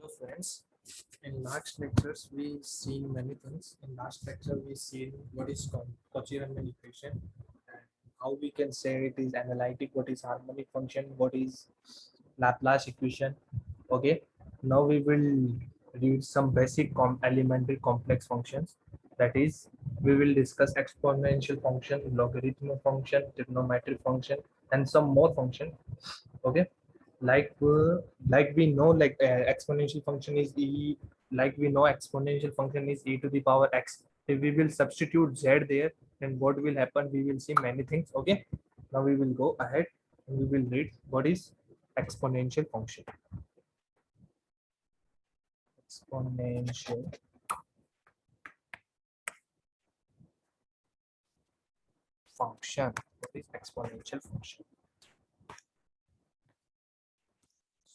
Hello friends, in last lectures we seen many things. In last lecture we seen what is called Cauchy-Riemann equation and how we can say it is analytic, what is harmonic function, what is Laplace equation. Okay, now we will read some basic elementary complex functions. That is, we will discuss exponential function, logarithmic function, trigonometric function, and some more function. Okay, like we know exponential function is e, like we know exponential function is e to the power x. If we will substitute z there, then what will happen, we will see many things. Okay, now we will go ahead and we will read what is exponential function. Exponential function. What is exponential function?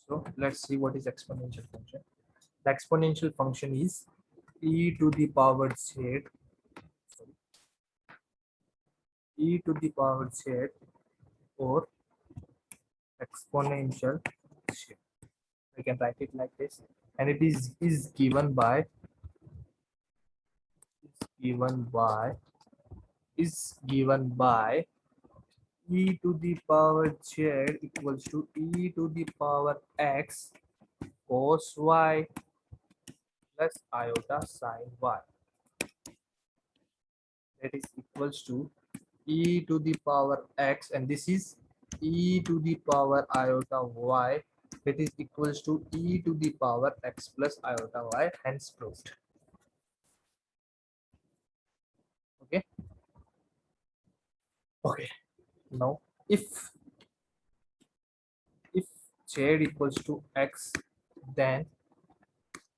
So let's see what is exponential function. The exponential function is e to the power z, e to the power z, or exponential shift. We can write it like this, and it is given by given by is given by e to the power z equals to e to the power x cos y plus iota sin y. That is equals to e to the power x, and this is e to the power iota y. That is equals to e to the power x plus iota y, hence proved. Okay. Okay. Now if z equals to x, then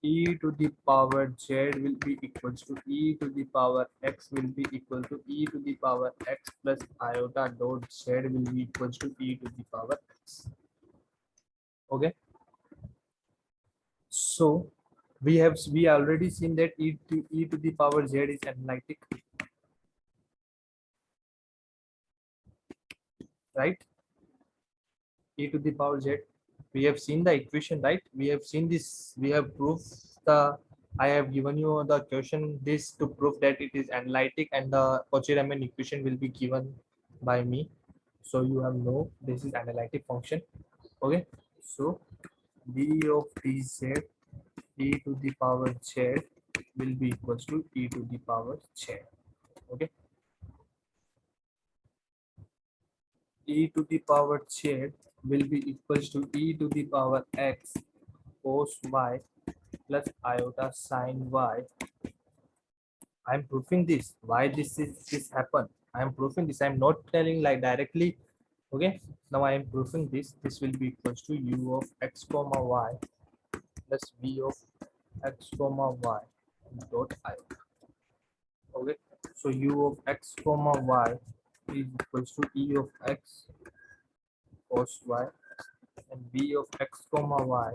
e to the power z will be equals to e to the power x will be equal to e to the power x plus iota dot z will be equals to e to the power x. Okay, so we already seen that e to the power z is analytic, right? E to the power z, we have seen the equation, right? We have seen this, we have proved the, I have given you the question this to prove that it is analytic, and the Cauchy-Riemann equation will be given by me, so you have know this is analytic function. Okay, so d of dz e to the power z will be equals to e to the power z. Okay, e to the power z will be equals to e to the power x cos y plus iota sin y. I'm proving this. Why this happen? I'm proving this. I'm not telling like directly. Okay. Now I am proving this. This will be equals to u of x comma y plus v of x comma y dot iota. Okay. So u of x comma y is equals to e of x cos y, and v of x comma y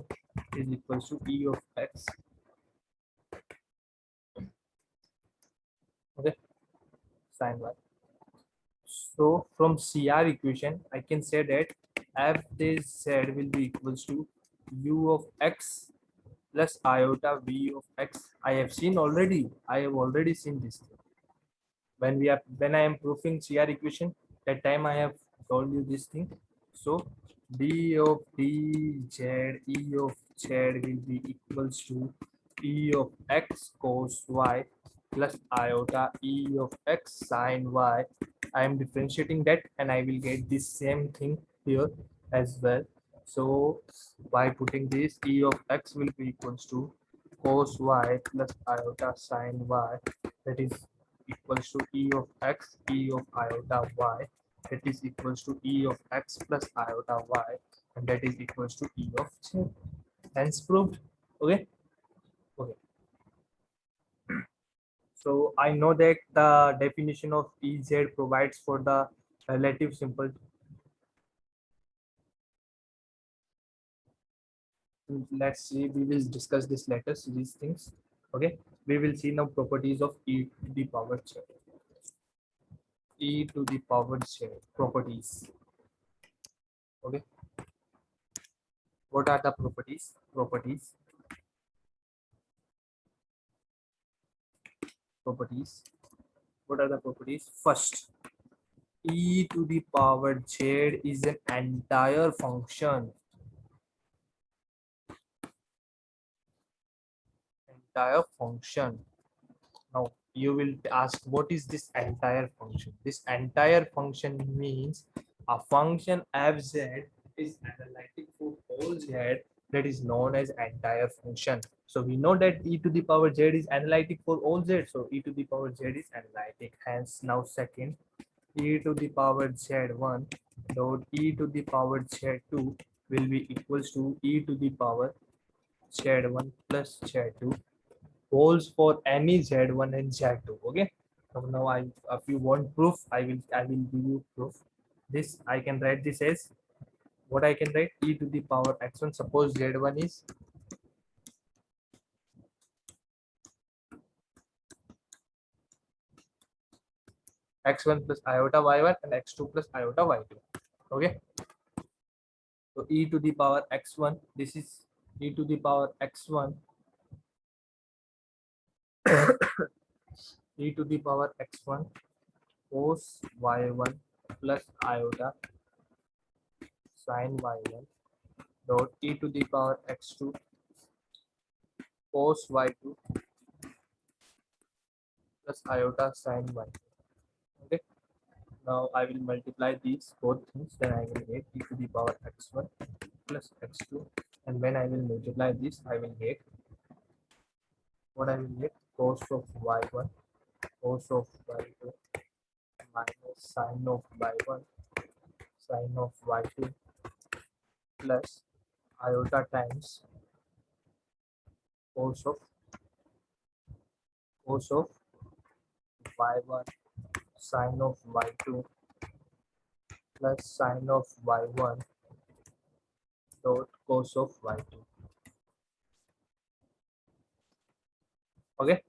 is equals to e of x. Okay. Sin y. So from CR equation, I can say that f this z will be equals to u of x plus iota v of x. I have seen already. I have already seen this. When I am proving CR equation, that time I have told you this thing. So d of dz e of z will be equals to e of x cos y plus iota e of x sin y. I am differentiating that, and I will get this same thing here as well. So by putting this, e of x will be equals to cos y plus iota sin y. That is equals to e of x, e of iota y. That is equals to e of x plus iota y, and that is equals to e of z. Hence proved. Okay. Okay. So I know that the definition of Ez provides for the relative simple. Let's see, we will discuss this later, so these things. Okay, we will see now properties of e to the power z. E to the power z properties. Okay, what are the properties? properties. What are the properties? First, e to the power z is an entire function. Entire function. Now you will ask, what is this entire function? This entire function means a function fz is analytic for all z, that is known as entire function. So we know that e to the power z is analytic for all z. So e to the power z is analytic. Hence now second, e to the power z1 dot e to the power z2 will be equals to e to the power z1 plus z2 holds for any z1 and z2. Okay, so now I, if you want proof, I will give you proof. This I can write this as, what I can write, e to the power x1. Suppose z1 is x1 plus iota y1 and x2 plus iota y2. Okay, so e to the power x1, this is e to the power x1 e to the power x1 cos y1 plus iota sin y1 dot e to the power x2 cos y2 plus iota sin y2. Okay, now I will multiply these both things, then I will get e to the power x1 plus x2, and when I will multiply this, I will get, what I will get, cos of y1 cos of y2 minus sin of y1 sin of y2 plus iota times cos of y1 sin of y2 plus sin of y1 dot cos of y2. Okay,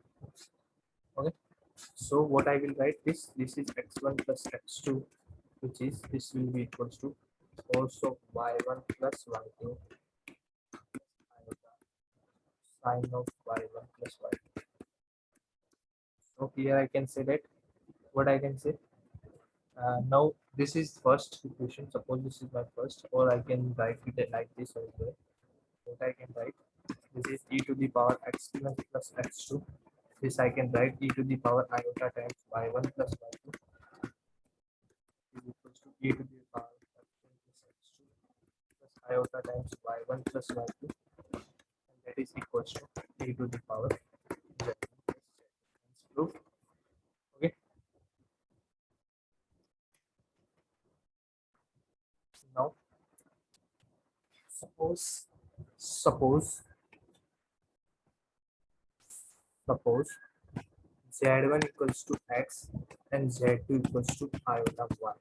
okay, so what I will write, this is x1 plus x2, which is, this will be equals to cos of y1 plus y2 iota sin of y1 plus y2. So here I can say that, what I can say, now this is first equation. Suppose this is my first, or I can write it like this as well. What I can write, this is e to the power x1 plus x2. This I can write e to the power iota times y1 plus y2 is equals to e to the power x1 plus x2 plus iota times y1 plus y2, and that is equals to e to the power z1 plus z. Hence proof. Okay, now suppose suppose suppose z1 equals to x and z2 equals to iota y.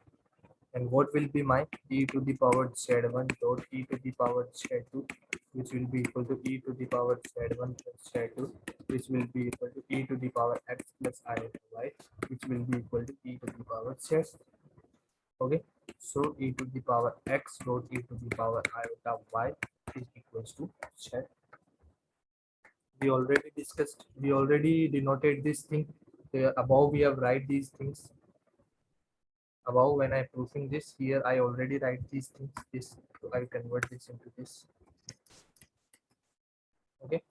And what will be my e to the power z1 dot e to the power z2, which will be equal to e to the power z1 plus z2, which will be equal to e to the power x plus iota y, which will be equal to e to the power z. Okay, so e to the power x dot e to the power iota y is equals to z. We already discussed, we already denoted this thing. Above we have write these things. Above, when I proofing this, here I already write these things. This, so I convert this into this. Okay,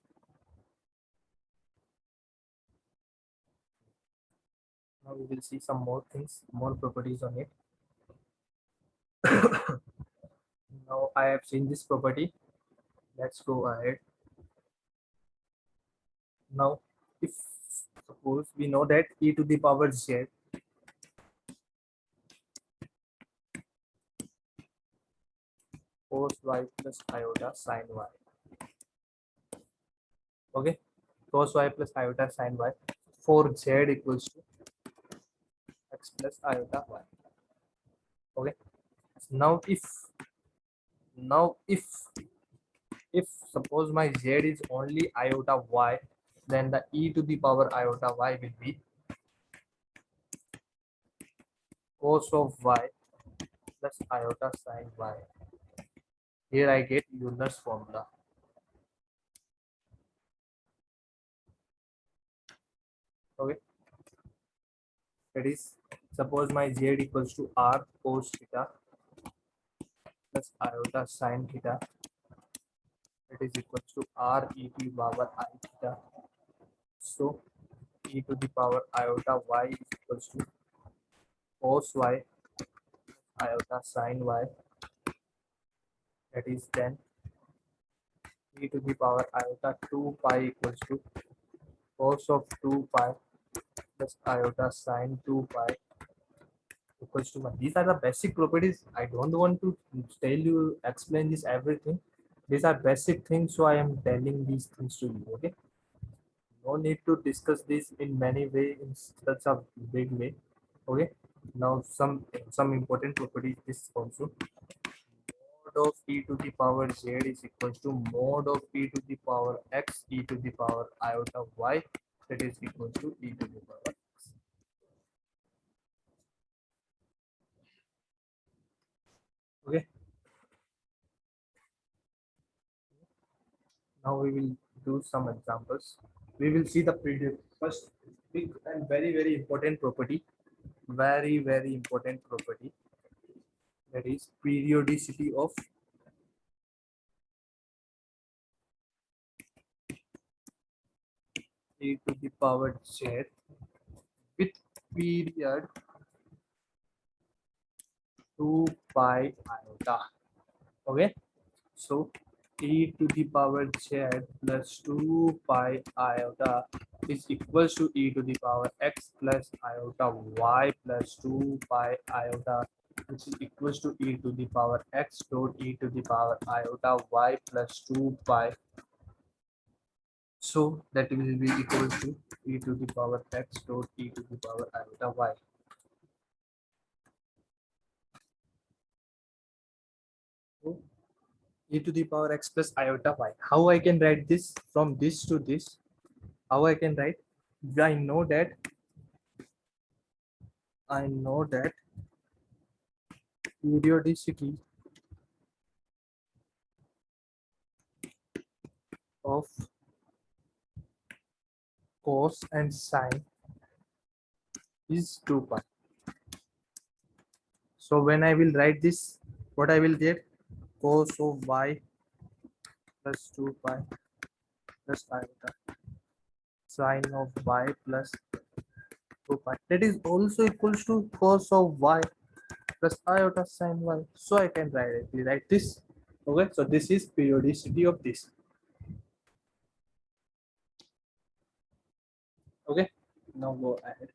now we will see some more things, more properties on it. Now I have seen this property. Let's go ahead. Now, if suppose we know that e to the power z cos y plus iota sin y. Okay, cos y plus iota sin y for z equals to x plus iota y. Okay, now if suppose my z is only iota y, then the e to the power iota y will be cos of y plus iota sin y. Here I get Euler's formula. Okay, That is, suppose my z equals to r cos theta plus iota sin theta, that is equals to r e to the power I theta. So e to the power iota y is equals to cos y iota sin y, that is then e to the power iota 2 pi equals to cos of 2 pi plus iota sin 2 pi equals to 1. These are the basic properties. I don't want to tell you, explain this everything. These are basic things, so I am telling these things to you. Okay. No need to discuss this in many way in such a big way. Okay. Now some important properties is also mod of e to the power z is equals to mod of e to the power x e to the power iota y, that is equals to e to the power x. Okay. Now we will do some examples. We will see the first big and very important property, very important property, that is periodicity of e to the power z with period 2 pi iota. Okay, so e to the power z plus 2 pi iota is equals to e to the power x plus iota y plus 2 pi iota, which is equals to e to the power x dot e to the power iota y plus 2 pi. So that will be equal to e to the power x dot e to the power iota y. So e to the power x plus iota y. How I can write this from this to this? How I can write? I know that periodicity of cos and sine is 2 pi. So when I will write this, what I will get? Cos of y plus 2 pi plus iota sine of y plus 2 pi. That is also equals to cos of y plus iota sine y. So I can directly write this. Okay, so this is periodicity of this. Okay, now go ahead.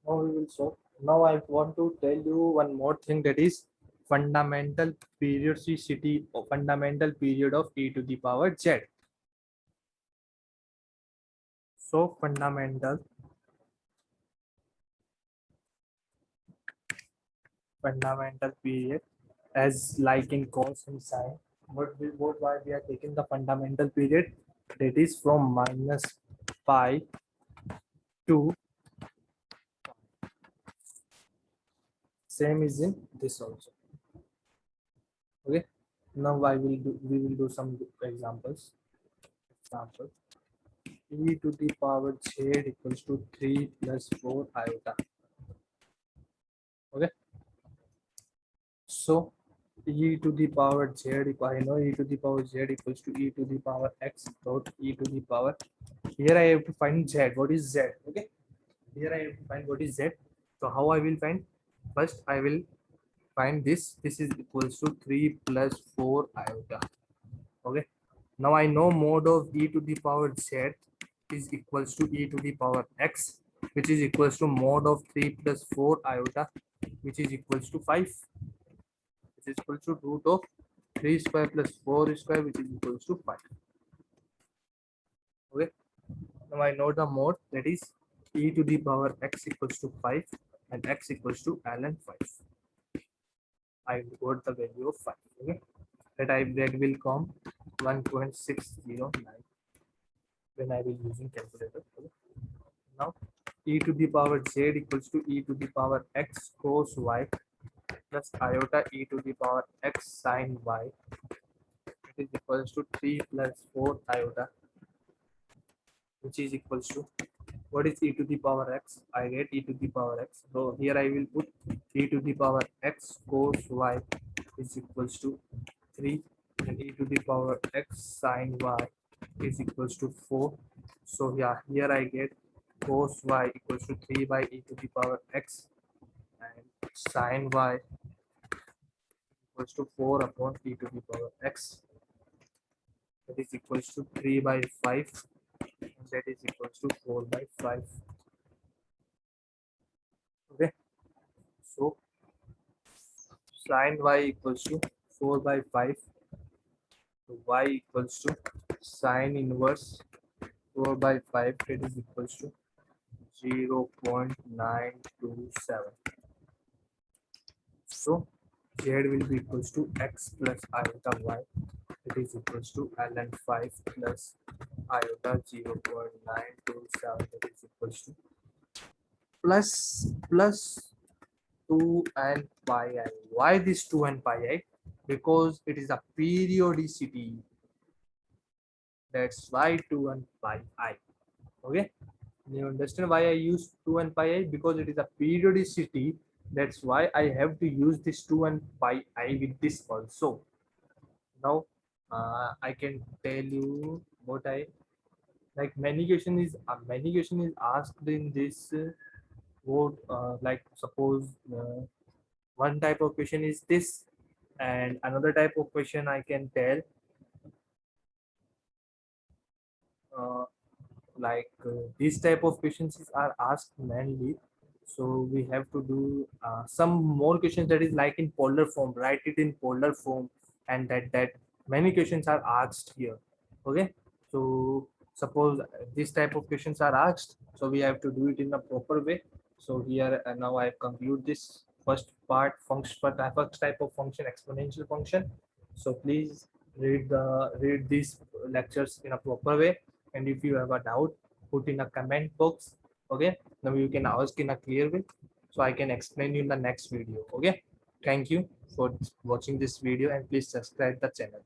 Now we will solve. Now I want to tell you one more thing, that is fundamental periodicity or fundamental period of e to the power z. So fundamental period, as like in cos and sine. What why we are taking the fundamental period? That is from minus pi to, same is in this also. Okay. Now we will do some examples. Example, e to the power z equals to 3 plus 4 iota. Okay. So e to the power z, I know e to the power z equals to e to the power x dot e to the power. Here I have to find z. What is z? Okay. Here I have to find what is z. So how I will find? First I will find this. This is equals to 3 plus 4 iota. Okay. Now I know mod of e to the power z is equals to e to the power x, which is equals to mod of 3 plus 4 iota, which is equals to 5, which is equal to root of 3 square plus 4 square, which is equals to 5. Okay. Now I know the mode, that is e to the power x equals to 5 and x equals to ln 5. I got the value of 5. Okay. That will come 1.609 when I will using calculator. Okay. Now e to the power z equals to e to the power x cos y plus iota e to the power x sine y, it is equals to 3 plus 4 iota, which is equals to, what is e to the power x? I get e to the power x. So here I will put e to the power x cos y is equals to 3, and e to the power x sine y is equals to 4. So yeah, here I get cos y equals to 3 by e to the power x, and sine y equals to 4 upon e to the power x, that is equals to 3 by 5, and that is equals to 4 by 5. Okay, so sine y equals to 4 by 5, so y equals to sine inverse 4 by 5, that is equals to 0.927. So z will be equals to x plus iota y, it is equals to ln 5 plus iota 0.927, that is equals to plus 2 and pi I. Why this 2 and pi I? Because it is a periodicity. That's why 2 and pi I. Okay. You understand why I use 2 and pi I? Because it is a periodicity. That's why I have to use this 2 and pi I with this also. Now I can tell you what I like. Many question is asked in this what like suppose one type of question is this, and another type of question I can tell uh, these type of questions are asked mainly, so we have to do some more questions that is like in polar form, write it in polar form, and that many questions are asked here. Okay, so suppose this type of questions are asked, so we have to do it in a proper way. So here now I conclude this first part, function, first type of function, exponential function. So please read these lectures in a proper way, and if you have a doubt, put in a comment box. Okay, now you can ask in a clear way, so I can explain you in the next video. Okay, thank you for watching this video, and please subscribe the channel.